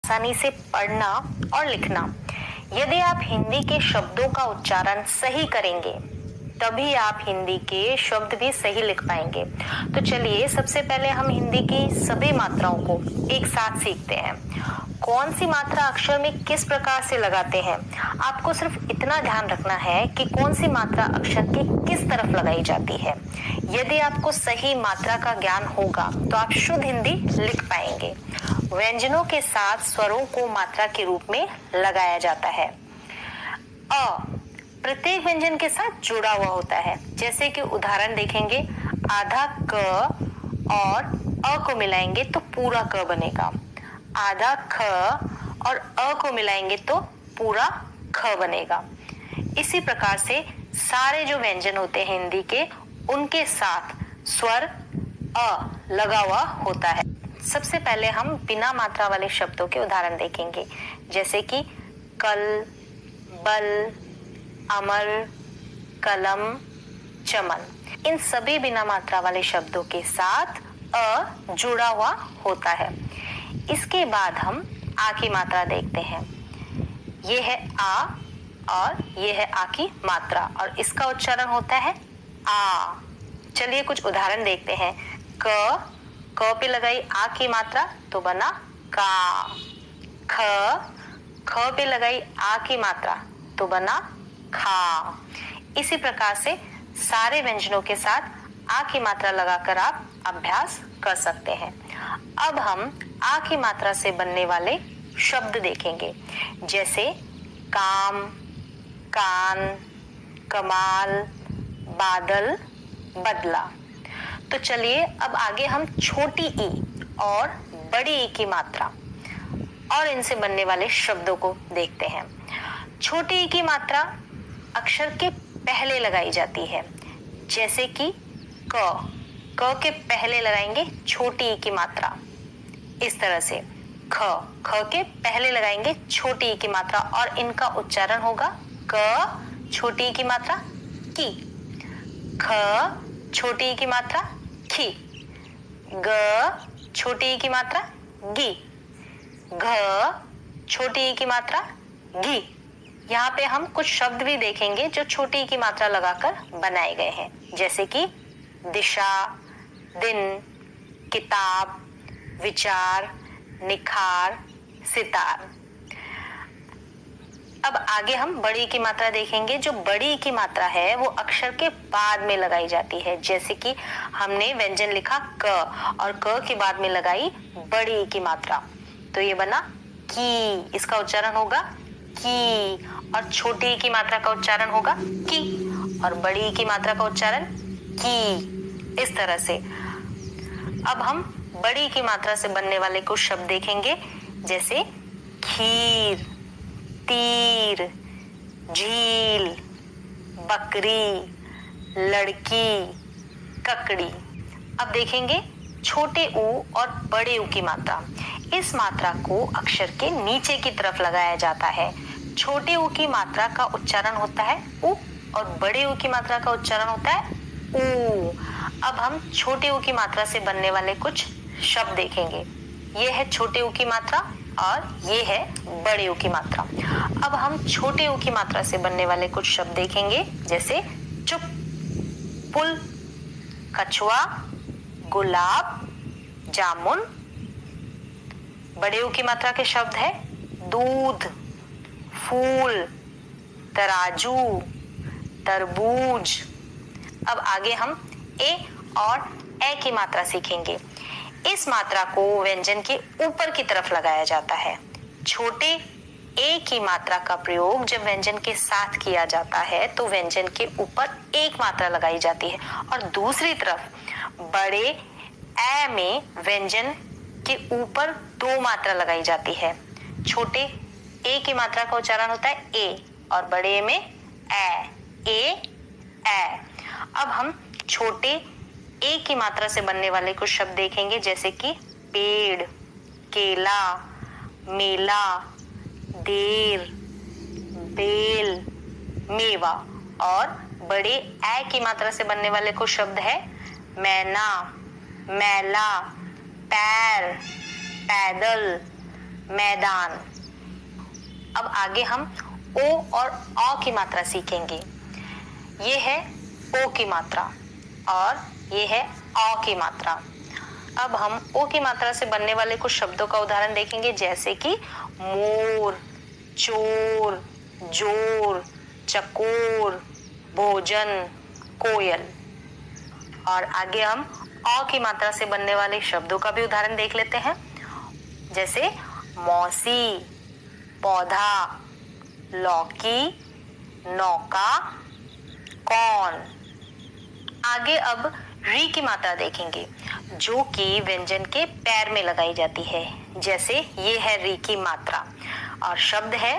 आसानी से पढ़ना और लिखना। यदि आप हिंदी के शब्दों का उच्चारण सही करेंगे तभी आप हिंदी के शब्द भी सही लिख पाएंगे। तो चलिए सबसे पहले हम हिंदी की सभी मात्राओं को एक साथ सीखते हैं। कौन सी मात्रा अक्षर में किस प्रकार से लगाते हैं, आपको सिर्फ इतना ध्यान रखना है कि कौन सी मात्रा अक्षर की किस तरफ लगाई जाती है। यदि आपको सही मात्रा का ज्ञान होगा तो आप शुद्ध हिंदी लिख पाएंगे। व्यंजनों के साथ स्वरों को मात्रा के रूप में लगाया जाता है। अ प्रत्येक व्यंजन के साथ जुड़ा हुआ होता है। जैसे कि उदाहरण देखेंगे, आधा क और अ को मिलाएंगे तो पूरा क बनेगा। आधा ख और अ को मिलाएंगे तो पूरा ख बनेगा। इसी प्रकार से सारे जो व्यंजन होते हैं हिंदी के, उनके साथ स्वर अ लगा हुआ होता है। सबसे पहले हम बिना मात्रा वाले शब्दों के उदाहरण देखेंगे, जैसे कि कल, बल, अमर, कलम, चमन। इन सभी बिना मात्रा वाले शब्दों के साथ अ जुड़ा हुआ होता है। इसके बाद हम आ की मात्रा देखते हैं। ये है आ और ये है आ की मात्रा और इसका उच्चारण होता है आ। चलिए कुछ उदाहरण देखते हैं। क पे लगाई आ की मात्रा तो बना का। ख पे लगाई आ की मात्रा तो बना खा। इसी प्रकार से सारे व्यंजनों के साथ आ की मात्रा लगाकर आप अभ्यास कर सकते हैं। अब हम आ की मात्रा से बनने वाले शब्द देखेंगे, जैसे काम, कान, कमाल, बादल, बदला। तो चलिए अब आगे हम छोटी ई और बड़ी ई की मात्रा और इनसे बनने वाले शब्दों को देखते हैं। छोटी ई की मात्रा अक्षर के पहले लगाई जाती है, जैसे कि क के पहले लगाएंगे छोटी ई की मात्रा इस तरह से। ख के पहले लगाएंगे छोटी ई की मात्रा और इनका उच्चारण होगा क छोटी ई की मात्रा की, ख छोटी ई की मात्रा खी, ग छोटी ई की मात्रा गी, घ छोटी ई की मात्रा घी। यहाँ पे हम कुछ शब्द भी देखेंगे जो छोटी की मात्रा लगाकर बनाए गए हैं, जैसे कि दिशा, दिन, किताब, विचार, निखार, सितार। अब आगे हम बड़ी की मात्रा देखेंगे। जो बड़ी की मात्रा है वो अक्षर के बाद में लगाई जाती है, जैसे कि हमने व्यंजन लिखा क और क के बाद में लगाई बड़ी की मात्रा तो ये बना की। इसका उच्चारण होगा की और छोटी की मात्रा का उच्चारण होगा की और बड़ी की मात्रा का उच्चारण की। इस तरह से अब हम बड़ी की मात्रा से बनने वाले कुछ शब्द देखेंगे, जैसे खीर, तीर, झील, बकरी, लड़की, ककड़ी। अब देखेंगे छोटे ऊ और बड़े ऊ की मात्रा। इस मात्रा को अक्षर के नीचे की तरफ लगाया जाता है। छोटे ऊ की मात्रा का उच्चारण होता है उ और बड़े ऊ की मात्रा का उच्चारण होता है ऊ। अब हम छोटे ऊ की मात्रा से बनने वाले कुछ शब्द देखेंगे। ये है छोटे ऊ की मात्रा और ये है बड़े ऊ की मात्रा। अब हम छोटे ऊ की मात्रा से बनने वाले कुछ शब्द देखेंगे, जैसे चुप, पुल, कछुआ, गुलाब, जामुन। बड़े ऊ की मात्रा के शब्द है दूध, फूल, तराजू, तरबूज। अब आगे हम ए और ए की मात्रा सीखेंगे। इस मात्रा को व्यंजन के ऊपर की तरफ लगाया जाता है। छोटे ए की मात्रा का प्रयोग जब व्यंजन के साथ किया जाता है तो व्यंजन के ऊपर एक मात्रा लगाई जाती है और दूसरी तरफ बड़े ए में व्यंजन के ऊपर दो मात्रा लगाई जाती है। छोटे ए की मात्रा का उच्चारण होता है ए और बड़े ए में ए। अब हम छोटे ए की मात्रा से बनने वाले कुछ शब्द देखेंगे, जैसे कि पेड़, केला, मेला, देर, बेल, मेवा। और बड़े ए की मात्रा से बनने वाले कुछ शब्द है मैना, मैला, पैर, पैदल, मैदान। अब आगे हम ओ और औ की मात्रा सीखेंगे। ये है ओ की मात्रा और ये है औ की मात्रा। अब हम ओ की मात्रा से बनने वाले कुछ शब्दों का उदाहरण देखेंगे, जैसे कि मोर, चोर, जोर, चकोर, भोजन, कोयल। और आगे हम औ की मात्रा से बनने वाले शब्दों का भी उदाहरण देख लेते हैं, जैसे मौसी, पौधा, लौकी, नौका, कौन। आगे अब री की मात्रा देखेंगे, जो कि व्यंजन के पैर में लगाई जाती है। जैसे ये है री की मात्रा और शब्द है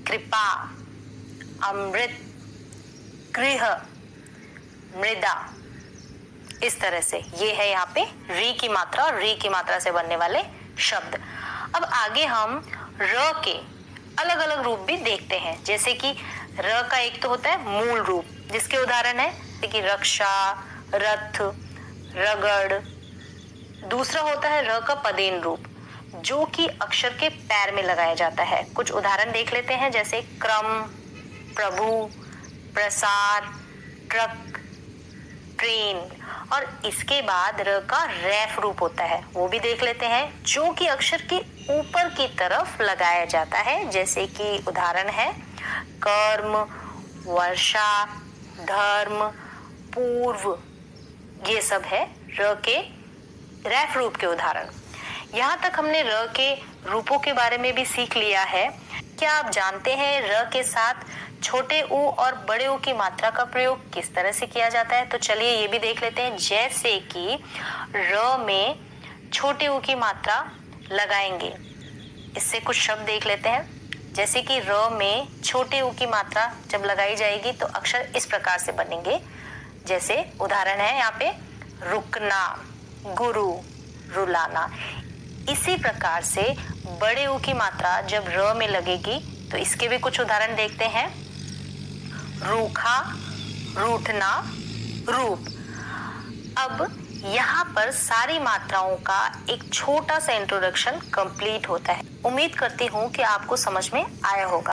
कृपा, अमृत, गृह, मृदा। इस तरह से ये है यहाँ पे री की मात्रा और री की मात्रा से बनने वाले शब्द। अब आगे हम र के अलग अलग रूप भी देखते हैं, जैसे कि र का एक तो होता है मूल रूप, जिसके उदाहरण है जैसे कि रक्षा, रथ, रगड़। दूसरा होता है र का पदेन रूप, जो कि अक्षर के पैर में लगाया जाता है। कुछ उदाहरण देख लेते हैं, जैसे क्रम, प्रभु, प्रसार, ट्रक, ट्रेन। और इसके बाद र का रैफ रूप होता है, वो भी देख लेते हैं, जो कि अक्षर के ऊपर की तरफ लगाया जाता है। जैसे कि उदाहरण है कर्म, वर्षा, धर्म, पूर्व। ये सब है र के रैफ रूप के उदाहरण। यहाँ तक हमने र के रूपों के बारे में भी सीख लिया है। क्या आप जानते हैं र के साथ छोटे ऊ और बड़े ऊ की मात्रा का प्रयोग किस तरह से किया जाता है? तो चलिए ये भी देख लेते हैं। जैसे कि र में छोटे ऊ की मात्रा लगाएंगे, इससे कुछ शब्द देख लेते हैं। जैसे कि र में छोटे ऊ की मात्रा जब लगाई जाएगी तो अक्षर इस प्रकार से बनेंगे। जैसे उदाहरण है यहाँ पे रुकना, गुरु, रुलाना। इसी प्रकार से बड़े ऊ की मात्रा जब र में लगेगी तो इसके भी कुछ उदाहरण देखते हैं। रूखा, रूठना, रूप। अब यहाँ पर सारी मात्राओं का एक छोटा सा इंट्रोडक्शन कंप्लीट होता है। उम्मीद करती हूँ कि आपको समझ में आया होगा।